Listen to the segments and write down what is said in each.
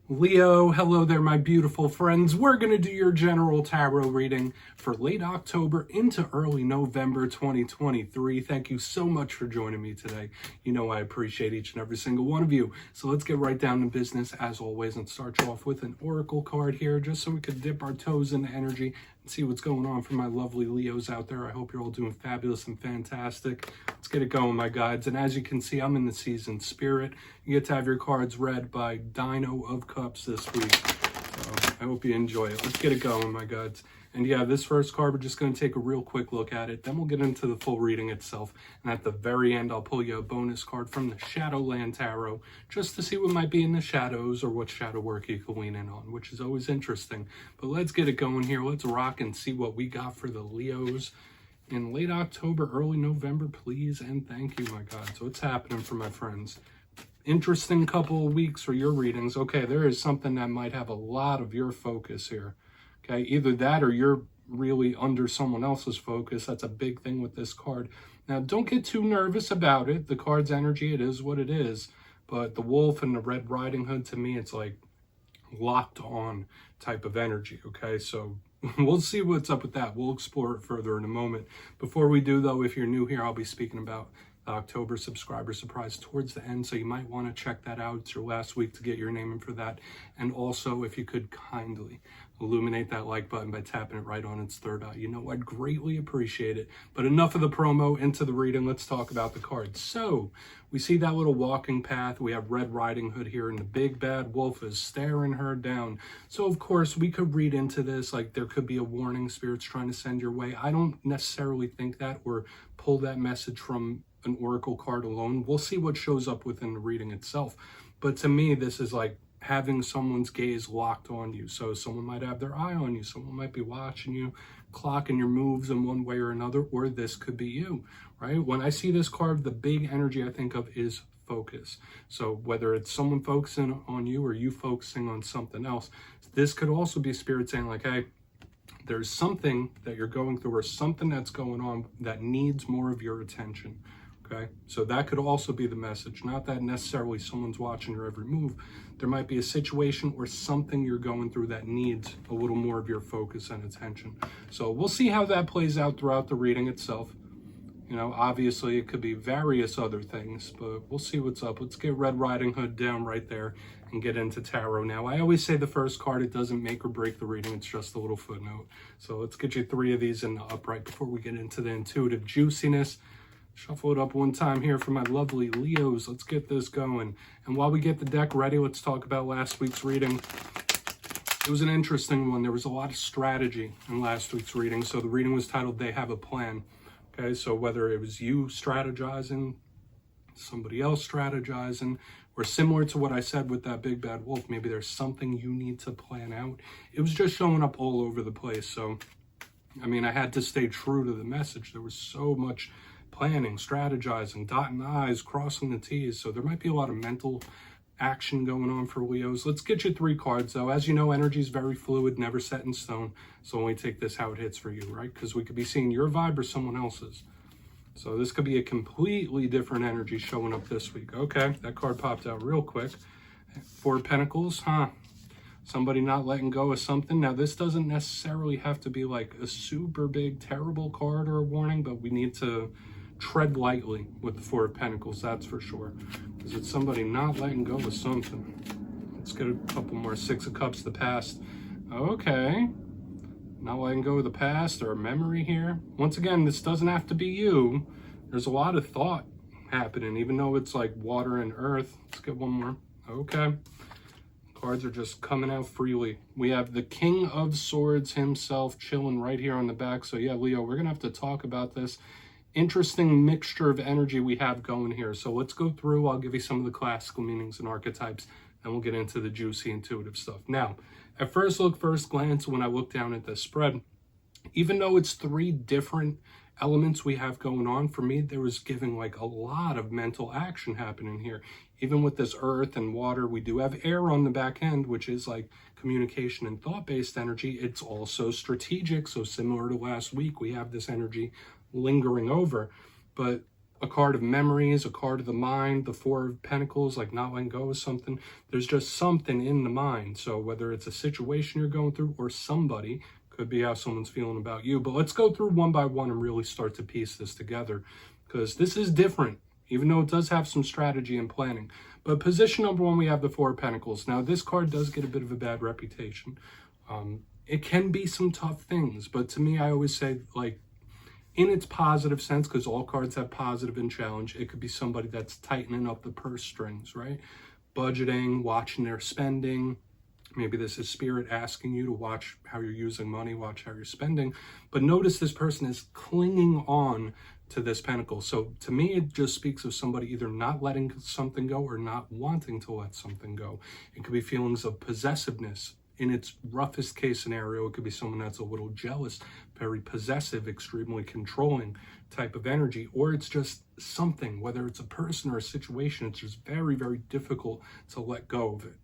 Leo, hello there, my beautiful friends. We're going to do your general tarot reading for late October into early November 2023. Thank you so much for joining me today. You know I appreciate each and every single one of you. So let's get right down to business as always and start you off with an oracle card here just so we could dip our toes into energy and see what's going on for my lovely Leos out there. I hope you're all doing fabulous and fantastic. Let's get it going, my guides. And as you can see, I'm in the season spirit. You get to have your cards read by Dino of Cups this week. So I hope you enjoy it. Let's get it going, my guides. And yeah, this first card, we're just going to take a real quick look at it. Then we'll get into the full reading itself. And at the very end, I'll pull you a bonus card from the Shadowland Tarot just to see what might be in the shadows or what shadow work you can lean in on, which is always interesting. But let's get it going here. Let's rock and see what we got for the Leos in late October, early November, please. And thank you, my God. So what's happening for my friends? Interesting couple of weeks for your readings. Okay, there is something that might have a lot of your focus here. Okay, either that or you're really under someone else's focus. That's a big thing with this card. Now, don't get too nervous about it. The card's energy, it is what it is. But the wolf and the Red Riding Hood, to me, it's like locked on type of energy. Okay, so we'll see what's up with that. We'll explore it further in a moment. Before we do, though, if you're new here, I'll be speaking about October subscriber surprise towards the end, so you might want to check that out. It's your last week to get your name in for that. And also, if you could kindly illuminate that like button by tapping it right on its third eye, you know I'd greatly appreciate it. But enough of the promo, into the reading. Let's talk about the cards. So we see that little walking path. We have Red Riding Hood here, and the big bad wolf is staring her down. So of course we could read into this like there could be a warning spirits trying to send your way. I don't necessarily think that or pull that message from an oracle card alone. We'll see what shows up within the reading itself. But to me, this is like having someone's gaze locked on you. So someone might have their eye on you. Someone might be watching you, clocking your moves in one way or another, or this could be you, right? When I see this card, the big energy I think of is focus. So whether it's someone focusing on you or you focusing on something else, this could also be spirit saying like, hey, there's something that you're going through or something that's going on that needs more of your attention. Okay, so that could also be the message. Not that necessarily someone's watching your every move. There might be a situation or something you're going through that needs a little more of your focus and attention. So we'll see how that plays out throughout the reading itself. You know, obviously it could be various other things, but we'll see what's up. Let's get Red Riding Hood down right there and get into tarot now. I always say the first card, it doesn't make or break the reading. It's just a little footnote. So let's get you 3 of these in the upright before we get into the intuitive juiciness. Shuffle it up one time here for my lovely Leos. Let's get this going. And while we get the deck ready, let's talk about last week's reading. It was an interesting one. There was a lot of strategy in last week's reading. So the reading was titled, They Have a Plan. Okay, so whether it was you strategizing, somebody else strategizing, or similar to what I said with that big bad wolf, maybe there's something you need to plan out. It was just showing up all over the place. So, I mean, I had to stay true to the message. There was so much planning, strategizing, dotting the I's, crossing the T's. So there might be a lot of mental action going on for Leos. Let's get you 3 cards, though. As you know, energy is very fluid, never set in stone. So only take this how it hits for you, right? Because we could be seeing your vibe or someone else's. So this could be a completely different energy showing up this week. Okay, that card popped out real quick. 4 of Pentacles, Somebody not letting go of something. Now, this doesn't necessarily have to be like a super big, terrible card or a warning, but we need to tread lightly with the 4 of Pentacles, that's for sure. Because it's somebody not letting go of something. Let's get a couple more. 6 of Cups, the past. Okay. Not letting go of the past or a memory here. Once again, this doesn't have to be you. There's a lot of thought happening, even though it's like water and earth. Let's get one more. Okay. Cards are just coming out freely. We have the King of Swords himself chilling right here on the back. So yeah, Leo, we're going to have to talk about this. Interesting mixture of energy we have going here. So let's go through. I'll give you some of the classical meanings and archetypes, and we'll get into the juicy intuitive stuff. Now, at first glance, when I look down at this spread, even though it's 3 different elements we have going on, for me, there was giving like a lot of mental action happening here. Even with this earth and water, we do have air on the back end, which is like communication and thought-based energy. It's also strategic. So similar to last week, we have this energy lingering over. But a card of memories, a card of the mind, the Four of Pentacles, like not letting go of something. There's just something in the mind. So whether it's a situation you're going through or somebody, could be how someone's feeling about you. But let's go through one by one and really start to piece this together, because this is different, even though it does have some strategy and planning. But position number one, we have the Four of Pentacles. Now, this card does get a bit of a bad reputation. It can be some tough things, but to me, I always say, like, in its positive sense, because all cards have positive and challenge, it could be somebody that's tightening up the purse strings, right? Budgeting, watching their spending. Maybe this is spirit asking you to watch how you're using money, watch how you're spending. But notice this person is clinging on to this pentacle. So to me, it just speaks of somebody either not letting something go or not wanting to let something go. It could be feelings of possessiveness. In its roughest case scenario, it could be someone that's a little jealous, very possessive, extremely controlling type of energy, or it's just something, whether it's a person or a situation, it's just very, very difficult to let go of it.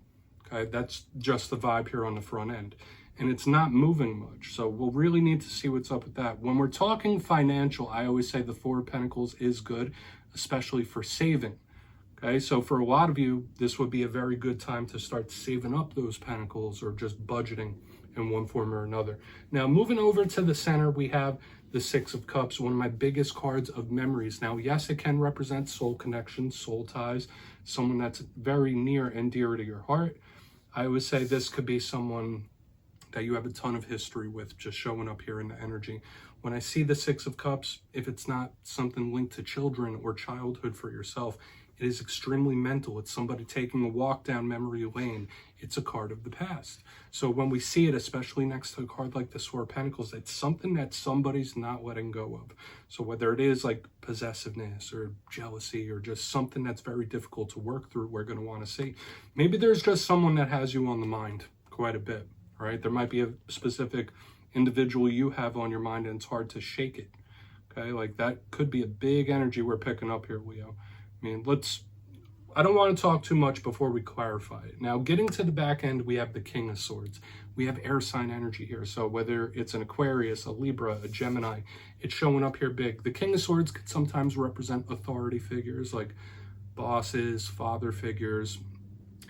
Okay, that's just the vibe here on the front end. And it's not moving much. So we'll really need to see what's up with that. When we're talking financial, I always say the Four of Pentacles is good, especially for saving. Okay, so for a lot of you, this would be a very good time to start saving up those pentacles or just budgeting in one form or another. Now, moving over to the center, we have the Six of Cups, one of my biggest cards of memories. Now, yes, it can represent soul connections, soul ties, someone that's very near and dear to your heart. I always say this could be someone that you have a ton of history with, just showing up here in the energy. When I see the Six of Cups, if it's not something linked to children or childhood for yourself, it is extremely mental. It's somebody taking a walk down memory lane. It's a card of the past. So when we see it, especially next to a card like the Four of Pentacles, it's something that somebody's not letting go of. So whether it is like possessiveness or jealousy or just something that's very difficult to work through, we're going to want to see. Maybe there's just someone that has you on the mind quite a bit, right? There might be a specific individual you have on your mind and it's hard to shake it. Okay, like that could be a big energy we're picking up here, Leo. I mean, I don't want to talk too much before we clarify it. Now, getting to the back end, we have the King of Swords. We have air sign energy here. So whether it's an Aquarius, a Libra, a Gemini, it's showing up here big. The King of Swords could sometimes represent authority figures like bosses, father figures,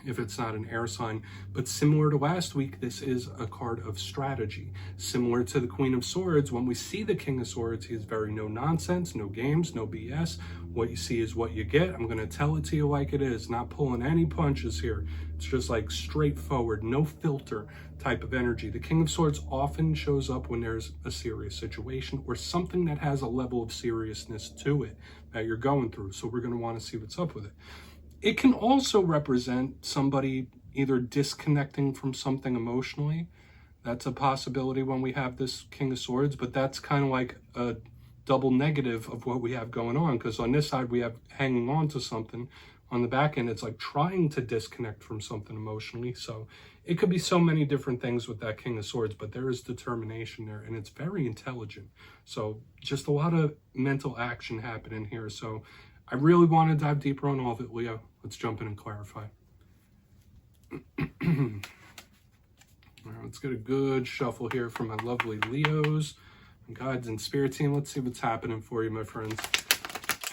if it's not an air sign. But similar to last week, this is a card of strategy. Similar to the Queen of Swords, when we see the King of Swords, he is very no nonsense, no games, no BS. What you see is what you get. I'm going to tell it to you like it is, not pulling any punches here. It's just like straightforward, no filter type of energy. The King of Swords often shows up when there's a serious situation or something that has a level of seriousness to it that you're going through. So we're going to want to see what's up with it. It can also represent somebody either disconnecting from something emotionally. That's a possibility when we have this King of Swords, but that's kind of like a double negative of what we have going on, because on this side we have hanging on to something. On the back end, it's like trying to disconnect from something emotionally. So it could be so many different things with that King of Swords, but there is determination there and it's very intelligent. So just a lot of mental action happening here. So I really want to dive deeper on all of it, Leo. Let's jump in and clarify. All right, let's get a good shuffle here from my lovely Leos and guides and spirit team. Let's see what's happening for you, my friends.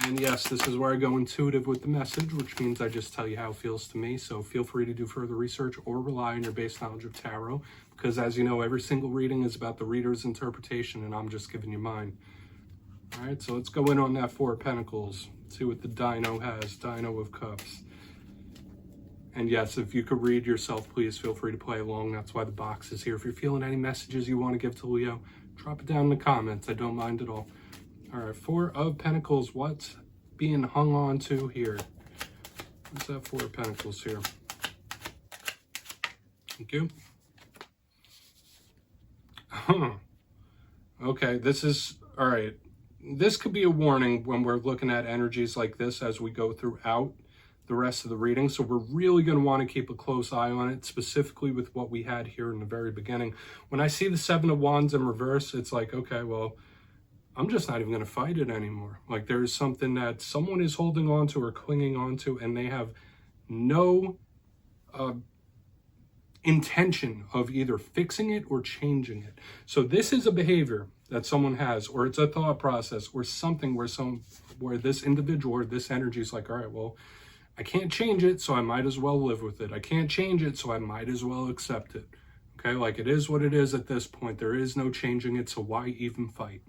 And yes, this is where I go intuitive with the message, which means I just tell you how it feels to me. So feel free to do further research or rely on your base knowledge of tarot, because as you know, every single reading is about the reader's interpretation and I'm just giving you mine. All right, so let's go in on that Four of Pentacles. See what the Dino has, Dino of Cups. And yes, if you could read yourself, please feel free to play along. That's why the box is here. If you're feeling any messages you want to give to Leo, drop it down in the comments. I don't mind at all. All right, Four of Pentacles. What's being hung on to here? What's that Four of Pentacles here? Thank you. Okay, this is, all right. This could be a warning when we're looking at energies like this as we go throughout the rest of the reading. So we're really going to want to keep a close eye on it, specifically with what we had here in the very beginning. When I see the Seven of Wands in reverse, it's like, okay, well, I'm just not even going to fight it anymore. Like there's something that someone is holding on to or clinging on to, and they have no intention of either fixing it or changing it. So this is a behavior. that someone has, or it's a thought process or something where this individual or this energy is like, all right, well, I can't change it, so I might as well live with it. I can't change it, so I might as well accept it. Okay, like it is what it is at this point. There is no changing it, so why even fight?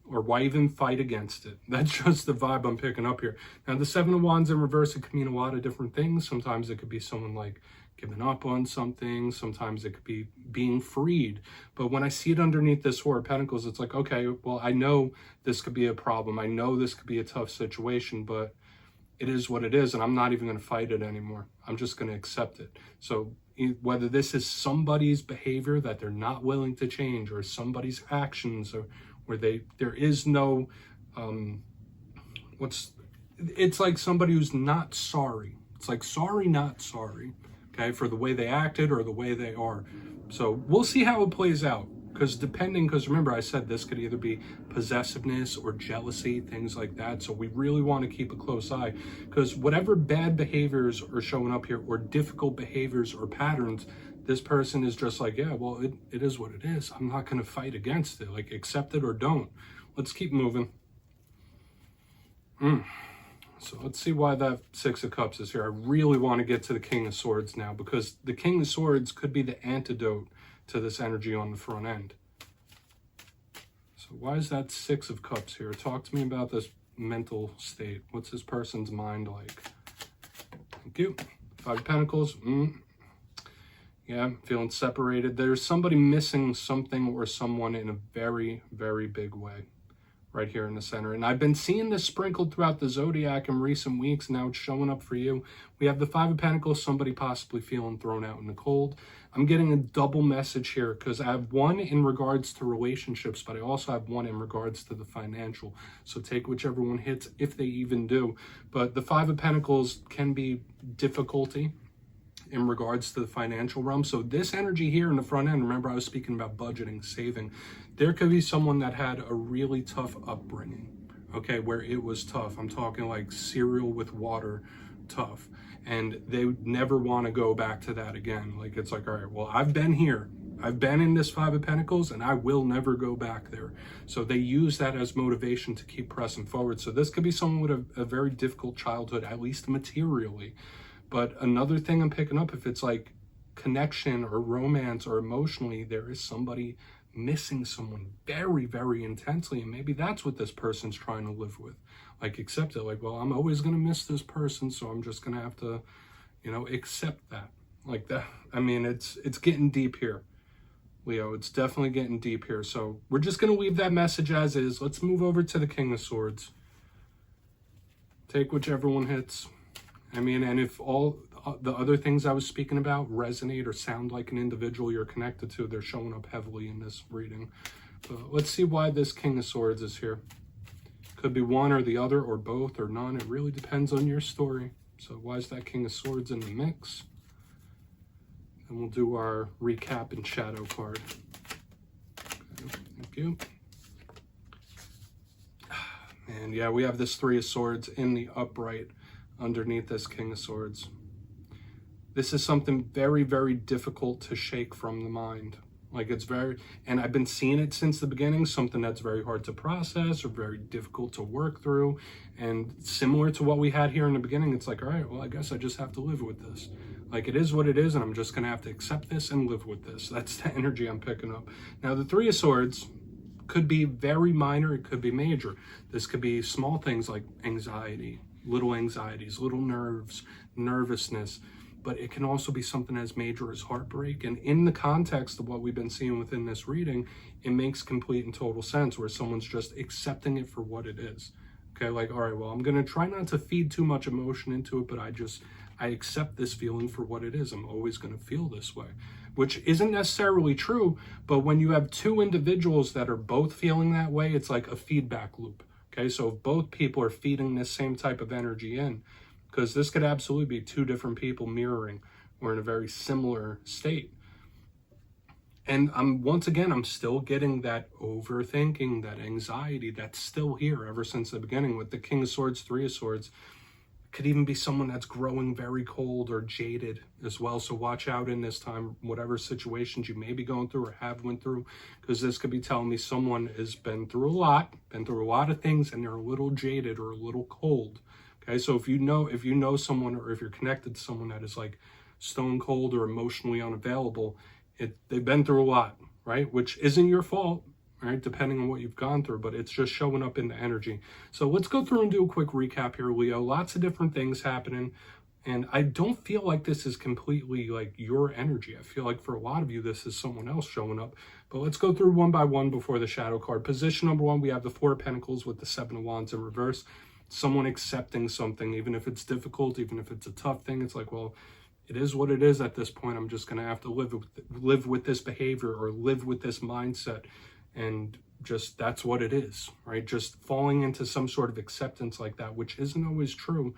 Or why even fight against it? That's just the vibe I'm picking up here. Now, the Seven of Wands in reverse, it can mean a lot of different things. Sometimes it could be someone like giving up on something. Sometimes it could be being freed. But when I see it underneath this Four of Pentacles, it's like, okay, well, I know this could be a problem. I know this could be a tough situation, but it is what it is, and I'm not even going to fight it anymore. I'm just going to accept it. So whether this is somebody's behavior that they're not willing to change, or somebody's actions, or where there is no, it's like somebody who's not sorry. It's like sorry, not sorry, okay, for the way they acted or the way they are. So we'll see how it plays out. Because remember I said this could either be possessiveness or jealousy, things like that. So we really want to keep a close eye, because whatever bad behaviors are showing up here, or difficult behaviors or patterns, this person is just like, yeah, well, it is what it is. I'm not going to fight against it. Like, accept it or don't. Let's keep moving. So let's see why that Six of Cups is here. I really want to get to the King of Swords now, because the King of Swords could be the antidote to this energy on the front end. So why is that Six of Cups here? Talk to me about this mental state. What's this person's mind like? Thank you. Five of Pentacles. Yeah, feeling separated. There's somebody missing something or someone in a very, very big way right here in the center. And I've been seeing this sprinkled throughout the zodiac in recent weeks. Now it's showing up for you. We have the Five of Pentacles, somebody possibly feeling thrown out in the cold. I'm getting a double message here, because I have one in regards to relationships, but I also have one in regards to the financial. So take whichever one hits, if they even do. But the Five of Pentacles can be difficulty in regards to the financial realm. So this energy here in the front end, remember I was speaking about budgeting, saving. There could be someone that had a really tough upbringing, okay, where it was tough. I'm talking like cereal with water tough. And they would never want to go back to that again. Like, it's like, all right, well, I've been here. I've been in this Five of Pentacles, and I will never go back there. So they use that as motivation to keep pressing forward. So this could be someone with a very difficult childhood, at least materially. But another thing I'm picking up, if it's like connection or romance or emotionally, there is somebody missing someone very, very intensely. And maybe that's what this person's trying to live with. Like, accept it. Like, well, I'm always going to miss this person, so I'm just going to have to, accept that. Like that. I mean, it's getting deep here, Leo. It's definitely getting deep here. So we're just going to leave that message as is. Let's move over to the King of Swords. Take whichever one hits. I mean, and if all the other things I was speaking about resonate or sound like an individual you're connected to, they're showing up heavily in this reading. But let's see why this King of Swords is here. Could be one or the other, or both, or none. It really depends on your story. So why is that King of Swords in the mix? And we'll do our recap and shadow card. Okay, thank you. And yeah, we have this Three of Swords in the upright underneath this King of Swords. This is something very, very difficult to shake from the mind. Like, it's very, and I've been seeing it since the beginning, something that's very hard to process or very difficult to work through. And similar to what we had here in the beginning, it's like, all right, well, I guess I just have to live with this. Like, it is what it is, and I'm just going to have to accept this and live with this. That's the energy I'm picking up. Now, the Three of Swords could be very minor, it could be major. This could be small things like anxiety, little anxieties, little nerves, nervousness. But it can also be something as major as heartbreak. And in the context of what we've been seeing within this reading, it makes complete and total sense, where someone's just accepting it for what it is. Okay, like, all right, well, I'm going to try not to feed too much emotion into it, but I accept this feeling for what it is. I'm always going to feel this way, which isn't necessarily true. But when you have two individuals that are both feeling that way, it's like a feedback loop. Okay, so if both people are feeding this same type of energy in, because this could absolutely be two different people mirroring or in a very similar state. And once again, I'm still getting that overthinking, that anxiety that's still here ever since the beginning with the King of Swords, Three of Swords. Could even be someone that's growing very cold or jaded as well. So watch out in this time, whatever situations you may be going through or have went through, because this could be telling me someone has been through a lot of things, and they're a little jaded or a little cold. Okay, so if you know someone, or if you're connected to someone that is like stone cold or emotionally unavailable, they've been through a lot, right? Which isn't your fault, right? Depending on what you've gone through, but it's just showing up in the energy. So let's go through and do a quick recap here, Leo. Lots of different things happening. And I don't feel like this is completely like your energy. I feel like for a lot of you, this is someone else showing up. But let's go through one by one before the shadow card. Position number 1, we have the 4 of Pentacles with the 7 of Wands in reverse. Someone accepting something, even if it's difficult, even if it's a tough thing. It's like, well, it is what it is at this point. I'm just going to have to live with this behavior or live with this mindset. And just, that's what it is, right? Just falling into some sort of acceptance like that, which isn't always true.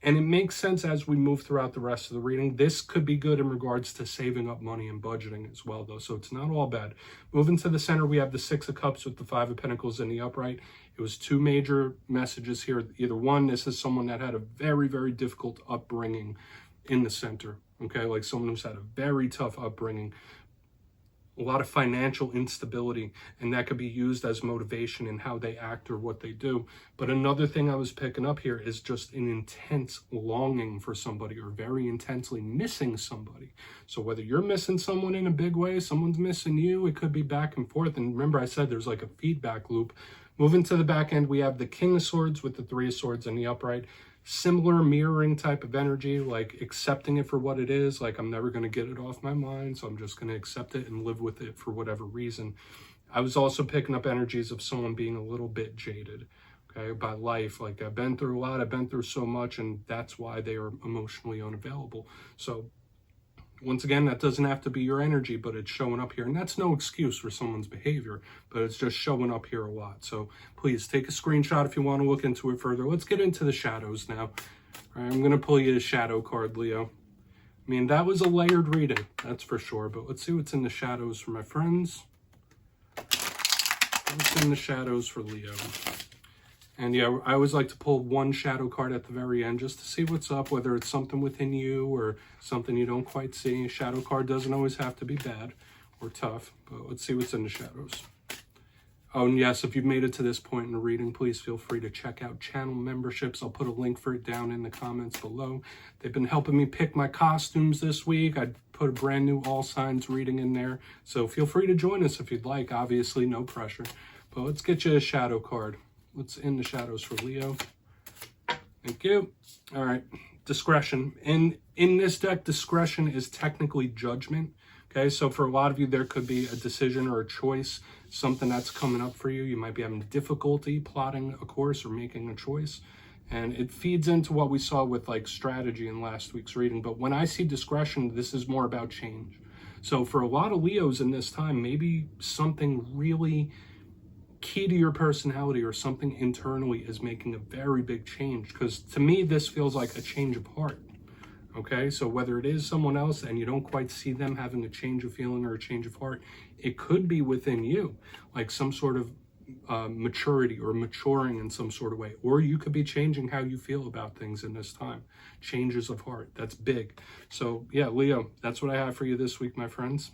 And it makes sense as we move throughout the rest of the reading. This could be good in regards to saving up money and budgeting as well, though. So it's not all bad. Moving to the center, we have the 6 of Cups with the 5 of Pentacles in the upright. It was 2 major messages here. Either one, this is someone that had a very, very difficult upbringing in the center, okay? Like someone who's had a very tough upbringing, a lot of financial instability, and that could be used as motivation in how they act or what they do. But another thing I was picking up here is just an intense longing for somebody, or very intensely missing somebody. So whether you're missing someone in a big way, someone's missing you, it could be back and forth. And remember, I said there's like a feedback loop. Moving to the back end, we have the King of Swords with the 3 of Swords in the upright. Similar mirroring type of energy, like accepting it for what it is. Like, I'm never going to get it off my mind, so I'm just going to accept it and live with it for whatever reason. I was also picking up energies of someone being a little bit jaded, okay, by life. Like, I've been through a lot, I've been through so much, and that's why they are emotionally unavailable. So once again, that doesn't have to be your energy, but it's showing up here. And that's no excuse for someone's behavior, but it's just showing up here a lot. So please take a screenshot if you want to look into it further. Let's get into the shadows now. All right, I'm going to pull you a shadow card, Leo. I mean, that was a layered reading, that's for sure. But let's see what's in the shadows for my friends. What's in the shadows for Leo? And yeah, I always like to pull one shadow card at the very end just to see what's up, whether it's something within you or something you don't quite see. A shadow card doesn't always have to be bad or tough, but let's see what's in the shadows. Oh, and yes, if you've made it to this point in the reading, please feel free to check out channel memberships. I'll put a link for it down in the comments below. They've been helping me pick my costumes this week. I put a brand new all signs reading in there, so feel free to join us if you'd like. Obviously, no pressure. But let's get you a shadow card. What's in the shadows for Leo? Thank you. All right, discretion. In this deck, discretion is technically judgment. Okay, so for a lot of you, there could be a decision or a choice, something that's coming up for you. You might be having difficulty plotting a course or making a choice. And it feeds into what we saw with like strategy in last week's reading. But when I see discretion, this is more about change. So for a lot of Leos in this time, maybe something really key to your personality or something internally is making a very big change, because to me this feels like a change of heart. Okay, so whether it is someone else and you don't quite see them having a change of feeling or a change of heart, it could be within you, like some sort of maturity or maturing in some sort of way, or you could be changing how you feel about things in this time. Changes of heart, that's big. So yeah, Leo, that's what I have for you this week, my friends.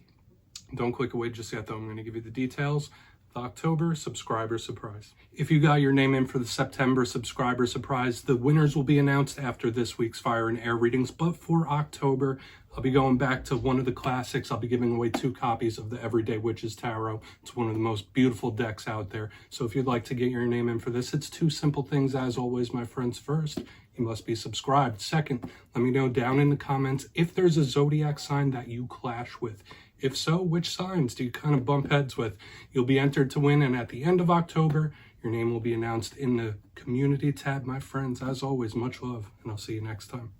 Don't click away just yet though. I'm going to give you the details. October subscriber surprise. If you got your name in for the September subscriber surprise, the winners will be announced after this week's fire and air readings. But for October, I'll be going back to one of the classics. I'll be giving away 2 copies of the Everyday Witches Tarot. It's one of the most beautiful decks out there. So if you'd like to get your name in for this, it's 2 simple things as always, my friends. First, you must be subscribed. Second, let me know down in the comments if there's a zodiac sign that you clash with. If so, which signs do you kind of bump heads with? You'll be entered to win, and at the end of October, your name will be announced in the community tab, my friends. As always, much love, and I'll see you next time.